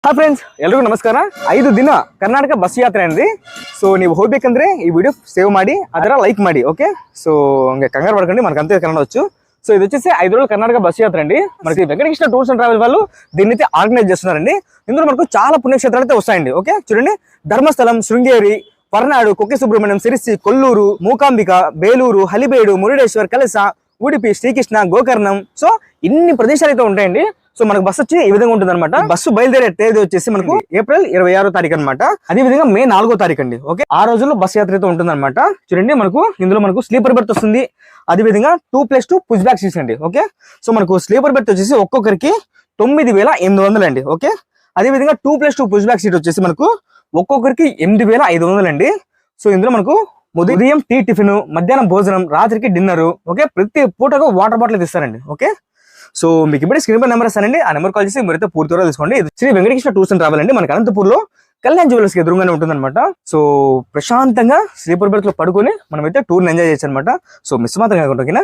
Hi friends, ಎಲ್ರಿಗೂ ನಮಸ್ಕಾರ. 5 ದಿನ ಕರ್ನಾಟಕ ಬಸ್ ಯಾತ್ರೆ ಅಂದ್ರಿ. ಸೊ ನೀವು ಹೋಗ್ಬೇಕಂದ್ರೆ ಈ ವಿಡಿಯೋ సేవ్ ಮಾಡಿ ಅದರ లైక్ ಮಾಡಿ. ఓకే, సో ఇంకా కంగారు పడకండి, మనకు అంతే కన్నడ వచ్చు. సో ఇది వచ్చేసి 5 రోజుల కర్ణాటక బస్ యాత్ర అండి. మనకి వెంకటకృష్ణ టూర్స్ అండ్ ట్రావెల్ వాళ్ళు దీన్ని అయితే ఆర్గనైజ్ చేస్తున్నారండి. ఇందులో మనకు చాలా పుణ్యక్షేత్రాలు అయితే వస్తాయండి. ఓకే, చూడండి, ధర్మస్థలం, శృంగేరి, పర్నాడు, కొక్కి సుబ్రహ్మణ్యం, సిరిసి, కొల్లూరు, మూకాంబిక, బేలూరు, హలిబేడు, మురుడేశ్వర్, కలస, ఉడిపి, శ్రీకృష్ణ, గోకర్ణం. సో ఇన్ని ప్రదేశాలు అయితే ఉంటాయండి. సో మనకు బస్సు వచ్చి ఈ విధంగా ఉంటుంది అనమాట. బస్సు బయలుదేరే తేదీ వచ్చేసి మనకు ఏప్రిల్ 26వ తారీఖు అనమాట. అదే విధంగా మే 4వ తారీఖు అండి. ఓకే, ఆ రోజుల్లో బస్ యాత్ర అయితే ఉంటుంది అనమాట. చూడండి, మనకు ఇందులో మనకు స్లీపర్ బెర్త్ వస్తుంది. అదే విధంగా 2+2 పుష్ బ్యాక్ సీట్స్ అండి. ఓకే, సో మనకు స్లీపర్ బెర్త్ వచ్చేసి ఒక్కొక్కరికి 9,800 అండి. ఓకే, అదే విధంగా 2+2 పుష్ బ్యాక్ సీట్ వచ్చేసి మనకు ఒక్కొక్కరికి 8,500 అండి. సో ఇందులో మనకు ఉదయం టీ టిఫిన్, మధ్యాహ్నం భోజనం, రాత్రికి డిన్నర్. ఓకే, ప్రతి పూటకు వాటర్ బాటిల్ ఇస్తారండి. ఓకే, సో మీకు ఇప్పుడు స్క్రీన్ పై నెంబర్ ఇస్తానండి. ఆ నెంబర్ కాల్ చేసి మీరైతే పూర్తి వివరాలు తీసుకోండి. ఇది Shri Venkatakrishna tours and travel అండి. మనకి అనంతపూర్ లో కళ్యాణ్ జ్యువెలర్స్ కి ఎదురుగానే ఉంటుంది అనమాట. సో ప్రశాంతంగా స్లీపర్ బెర్త్ లో పడుకొని మనమైతే టూర్ ఎంజాయ్ చేయొచ్చు అనమాట. సో మిస్ మాత్రం కాకుండా.